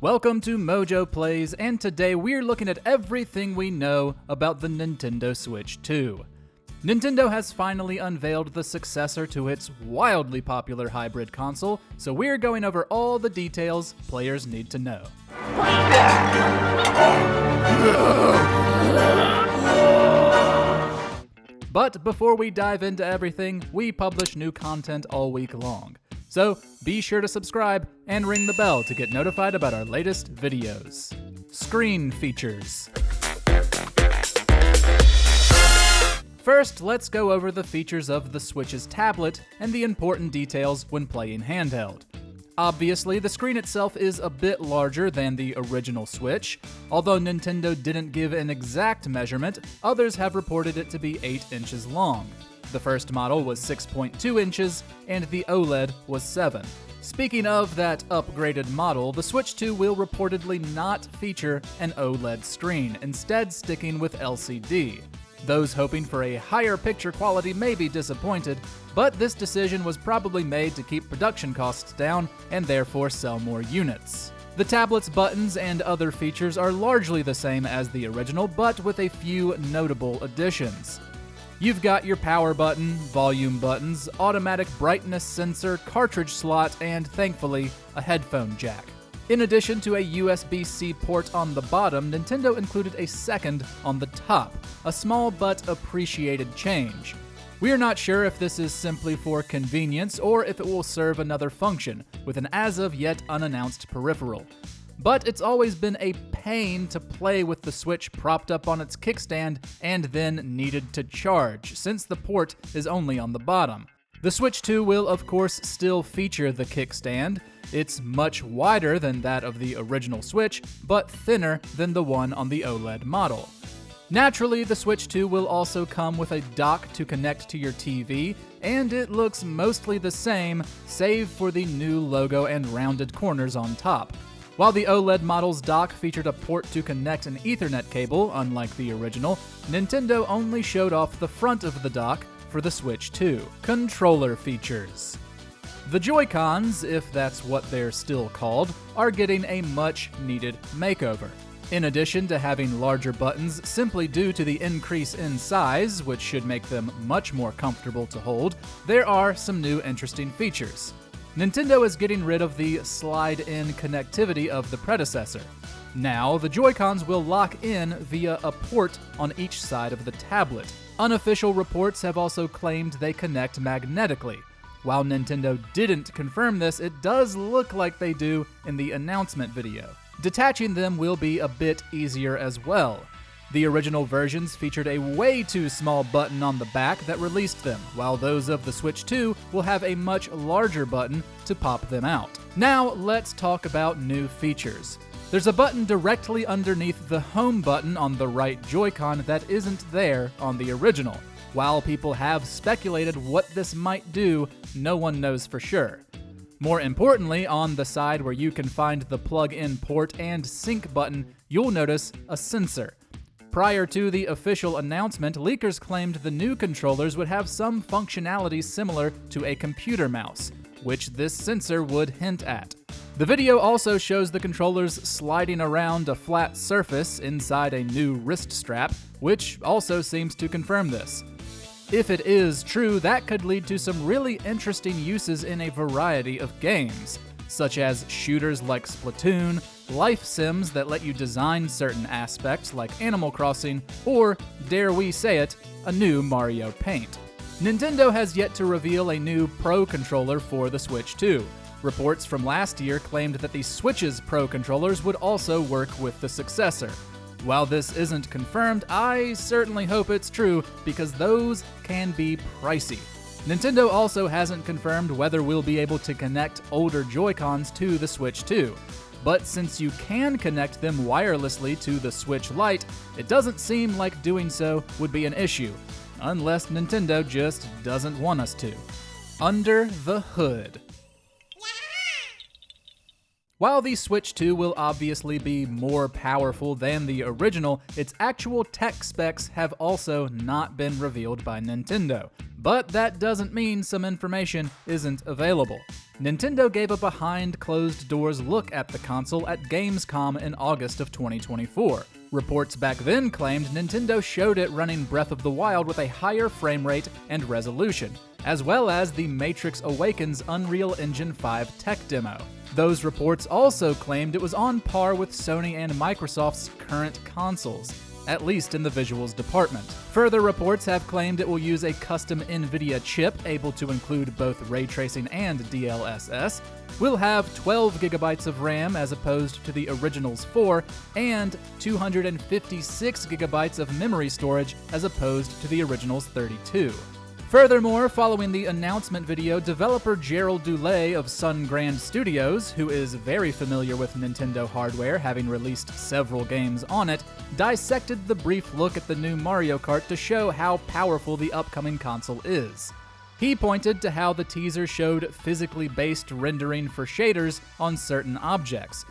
Welcome to MojoPlays, and today we're looking at everything we know about the Nintendo Switch 2. Nintendo has finally unveiled the successor to its wildly popular hybrid console, so we're going over all the details players need to know. But before we dive into everything, we publish new content all week long. So be sure to subscribe and ring the bell to get notified about our latest videos. Screen features. First, let's go over the features of the Switch's tablet and the important details when playing handheld. Obviously, the screen itself is a bit larger than the original Switch. Although Nintendo didn't give an exact measurement, others have reported it to be 8 inches long. The first model was 6.2 inches, and the OLED was 7. Speaking of that upgraded model, the Switch 2 will reportedly not feature an OLED screen, instead sticking with LCD. Those hoping for a higher picture quality may be disappointed, but this decision was probably made to keep production costs down and therefore sell more units. The tablet's buttons and other features are largely the same as the original, but with a few notable additions. You've got your power button, volume buttons, automatic brightness sensor, cartridge slot, and thankfully, a headphone jack. In addition to a USB-C port on the bottom, Nintendo included a second on the top, a small but appreciated change. We're not sure if this is simply for convenience or if it will serve another function, with an as-of-yet unannounced peripheral. But it's always been a pain to play with the Switch propped up on its kickstand and then needed to charge, since the port is only on the bottom. The Switch 2 will of course still feature the kickstand. It's much wider than that of the original Switch, but thinner than the one on the OLED model. Naturally, the Switch 2 will also come with a dock to connect to your TV, and it looks mostly the same, save for the new logo and rounded corners on top. While the OLED model's dock featured a port to connect an Ethernet cable, unlike the original, Nintendo only showed off the front of the dock for the Switch 2. Controller features. The Joy-Cons, if that's what they're still called, are getting a much-needed makeover. In addition to having larger buttons simply due to the increase in size, which should make them much more comfortable to hold, there are some new interesting features. Nintendo is getting rid of the slide-in connectivity of the predecessor. Now, the Joy-Cons will lock in via a port on each side of the tablet. Unofficial reports have also claimed they connect magnetically. While Nintendo didn't confirm this, it does look like they do in the announcement video. Detaching them will be a bit easier as well. The original versions featured a way too small button on the back that released them, while those of the Switch 2 will have a much larger button to pop them out. Now let's talk about new features. There's a button directly underneath the home button on the right Joy-Con that isn't there on the original. While people have speculated what this might do, no one knows for sure. More importantly, on the side where you can find the plug-in port and sync button, you'll notice a sensor. Prior to the official announcement, leakers claimed the new controllers would have some functionality similar to a computer mouse, which this sensor would hint at. The video also shows the controllers sliding around a flat surface inside a new wrist strap, which also seems to confirm this. If it is true, that could lead to some really interesting uses in a variety of games, such as shooters like Splatoon, life sims that let you design certain aspects like Animal Crossing, or, dare we say it, a new Mario Paint. Nintendo has yet to reveal a new Pro controller for the Switch 2. Reports from last year claimed that the Switch's Pro controllers would also work with the successor. While this isn't confirmed, I certainly hope it's true, because those can be pricey. Nintendo also hasn't confirmed whether we'll be able to connect older Joy-Cons to the Switch 2. But since you can connect them wirelessly to the Switch Lite, it doesn't seem like doing so would be an issue, unless Nintendo just doesn't want us to. Under the hood. While the Switch 2 will obviously be more powerful than the original, its actual tech specs have also not been revealed by Nintendo. But that doesn't mean some information isn't available. Nintendo gave a behind closed doors look at the console at Gamescom in August of 2024. Reports back then claimed Nintendo showed it running Breath of the Wild with a higher frame rate and resolution, as well as the Matrix Awakens Unreal Engine 5 tech demo. Those reports also claimed it was on par with Sony and Microsoft's current consoles, at least in the visuals department. Further reports have claimed it will use a custom NVIDIA chip able to include both ray tracing and DLSS, will have 12 gigabytes of RAM as opposed to the original's 4, and 256 gigabytes of memory storage as opposed to the original's 32. Furthermore, following the announcement video, developer Gerald Dulé of Sun Grand Studios, who is very familiar with Nintendo hardware, having released several games on it, dissected the brief look at the new Mario Kart to show how powerful the upcoming console is. He pointed to how the teaser showed physically based rendering for shaders on certain objects,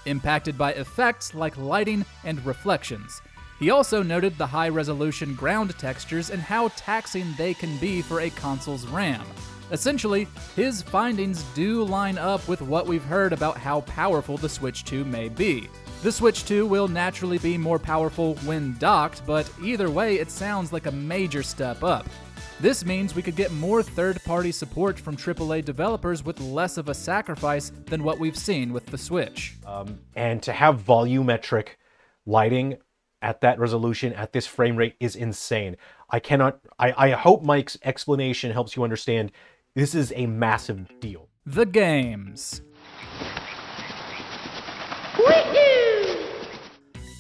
impacted by effects like lighting and reflections. He also noted the high-resolution ground textures and how taxing they can be for a console's RAM. Essentially, his findings do line up with what we've heard about how powerful the Switch 2 may be. The Switch 2 will naturally be more powerful when docked, but either way, it sounds like a major step up. This means we could get more third-party support from AAA developers with less of a sacrifice than what we've seen with the Switch. And to have volumetric lighting at that resolution, at this frame rate, is insane. I hope Mike's explanation helps you understand this is a massive deal. The games.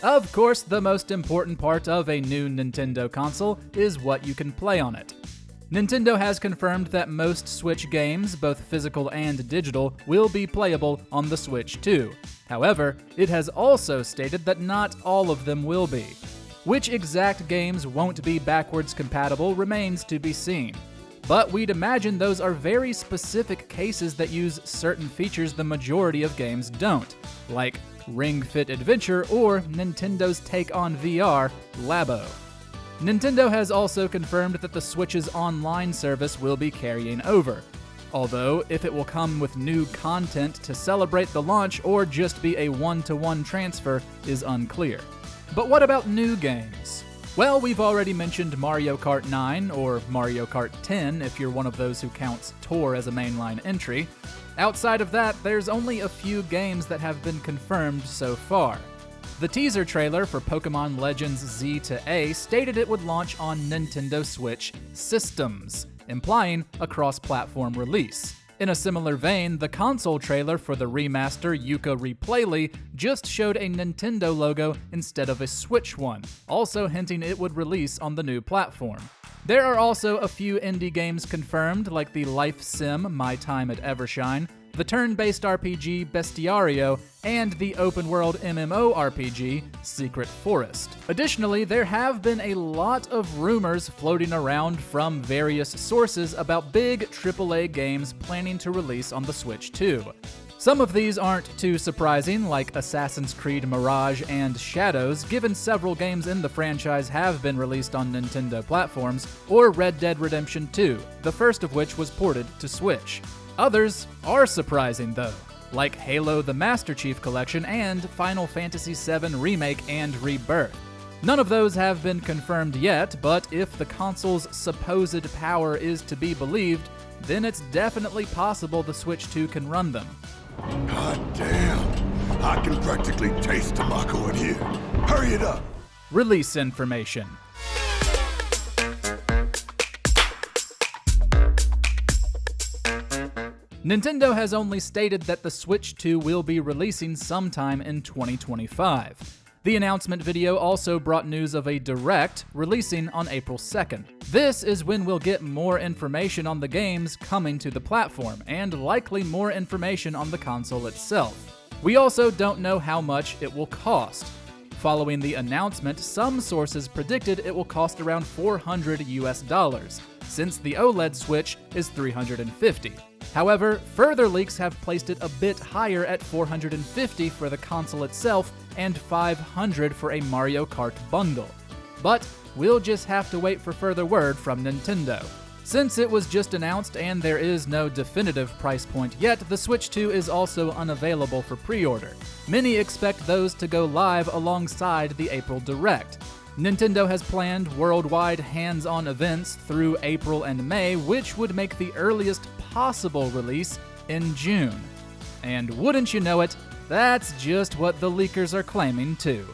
Of course, the most important part of a new Nintendo console is what you can play on it. Nintendo has confirmed that most Switch games, both physical and digital, will be playable on the Switch 2. However, it has also stated that not all of them will be. Which exact games won't be backwards compatible remains to be seen. But we'd imagine those are very specific cases that use certain features the majority of games don't, like Ring Fit Adventure or Nintendo's take on VR, Labo. Nintendo has also confirmed that the Switch's online service will be carrying over. Although, if it will come with new content to celebrate the launch or just be a one-to-one transfer is unclear. But what about new games? Well, we've already mentioned Mario Kart 9, or Mario Kart 10 if you're one of those who counts Tour as a mainline entry. Outside of that, there's only a few games that have been confirmed so far. The teaser trailer for Pokémon Legends Z to A stated it would launch on Nintendo Switch systems, implying a cross-platform release. In a similar vein, the console trailer for the remaster Yooka-Replay just showed a Nintendo logo instead of a Switch one, also hinting it would release on the new platform. There are also a few indie games confirmed, like the life sim My Time at Evershine, the turn-based RPG Bestiario, and the open-world MMORPG Secret Forest. Additionally, there have been a lot of rumors floating around from various sources about big AAA games planning to release on the Switch 2. Some of these aren't too surprising, like Assassin's Creed Mirage and Shadows, given several games in the franchise have been released on Nintendo platforms, or Red Dead Redemption 2, the first of which was ported to Switch. Others are surprising though, like Halo the Master Chief Collection and Final Fantasy VII Remake and Rebirth. None of those have been confirmed yet, but if the console's supposed power is to be believed, then it's definitely possible the Switch 2 can run them. God damn, I can practically taste tobacco in here. Hurry it up. Release information. Nintendo has only stated that the Switch 2 will be releasing sometime in 2025. The announcement video also brought news of a Direct releasing on April 2nd. This is when we'll get more information on the games coming to the platform, and likely more information on the console itself. We also don't know how much it will cost. Following the announcement, some sources predicted it will cost around $400, since the OLED Switch is $350. However, further leaks have placed it a bit higher at $450 for the console itself and $500 for a Mario Kart bundle. But we'll just have to wait for further word from Nintendo. Since it was just announced and there is no definitive price point yet, the Switch 2 is also unavailable for pre-order. Many expect those to go live alongside the April Direct. Nintendo has planned worldwide hands-on events through April and May, which would make the earliest possible release in June. And wouldn't you know it, that's just what the leakers are claiming too.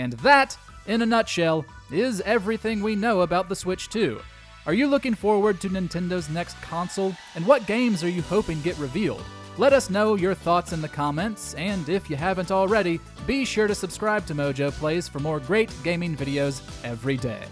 And that, in a nutshell, is everything we know about the Switch 2. Are you looking forward to Nintendo's next console? And what games are you hoping get revealed? Let us know your thoughts in the comments, and if you haven't already, be sure to subscribe to MojoPlays for more great gaming videos every day.